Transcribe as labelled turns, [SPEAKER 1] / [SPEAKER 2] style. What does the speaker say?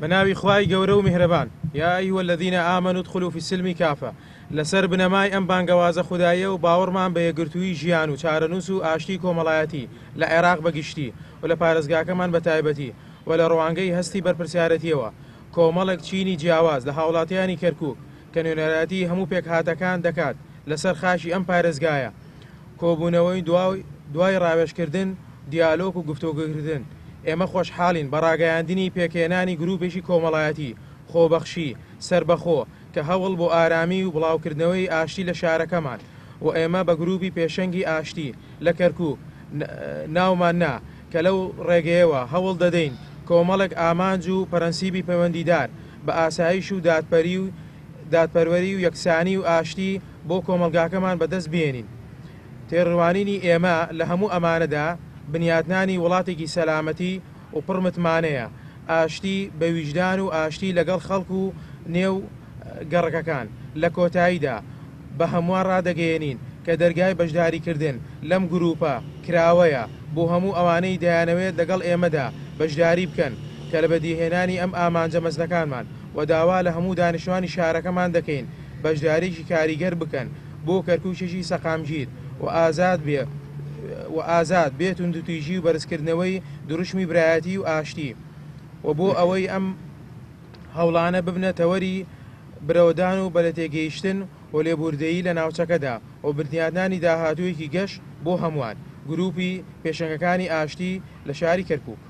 [SPEAKER 1] بناوي خواي گەورە و میهرەبان یا ئەیها الذین آمنوا ادخلوا في السلم كافة لەسەر بنەمای ئەم بانگەوازە خوددایە و باوەڕمان بە یەکگرتووی ژیان و چارەنووس و ئاشتی کۆمەڵایەتی لە عێراق بەگشتی و لە پارێزگاکەمان بە تایبەتی و لە ڕەوانگەی هەستی بەرپرسیارەتیەوە کۆمەڵێک چینی جیاواز لە هاوڵاتیانی کەرکووک کە نوێنەراتی هەموو پێکهاتەکان دەکات لەسەر خاشی ئەم پارێزگایە کۆبوونەوەی دوای ڕاوێژکردن دیالۆگ و گفتوگوکردن. ئێمە خۆشحاڵین بە ڕاگەیاندنی پێکهێنانی گروپێکی کۆمەڵایەتی خۆبەخشی سربەخۆ کە هەوڵ بۆ ئارامی و بڵاوکردنەوەی ئاشتی لە شارەکەمان و ئێمە بە گروپی پێشەنگی ئاشتی لە کەرکووک ناومان نا کە لەو ڕێگەیەوە هەوڵ دەدەین کۆمەڵێک ئامانج و پەرەنسیبی پەیوەندیدار بە ئاسایش و دادپەروەری و یەکسانی و ئاشتی بۆ کۆمەلگاکەمان بەدەست بێنین. تێڕوانینی ئێمە لە هەموو ئەمانەدا بنیاتنانی وڵاتێکی سەلامەتی و پڕمتمانەیە ئاشتی بە ویژدان و ئاشتی لەگەڵ خەڵک و نێو گەڕەکەکان. لە کۆتاییدا بە هەمووان ڕادەگەیەنین کە دەرگای بەشداریکردن لەم گروپە کراوەیە بۆ هەموو ئەوانەی دەیانەوێت لەگەڵ ئێمەدا بەشداری بکەن کە لە بەدیهێنانی ئەم ئامانجە مەزنەکانمان و داوا لە هەموو دانیشتوانی شارەکەمان دەکەین بەشداریی کاریگەر بکەن بۆ کەرکووکێکی سەقامگیر و ئازاد بێت و دوتیژی و بەرزکردنەوەی دروشمی برایەتی و ئاشتی و بۆ ئەوەی ئەم هەوڵانە ببنە تەوەری برەودان و بەلەتێگەیشتن و لێبوردەیی لە ناوچەکەدا و بنیادنانی داهاتوویەکی گەشت بۆ هەمووان گروپی پێشەنگەکانی ئاشتی لە شاری کەرکووک.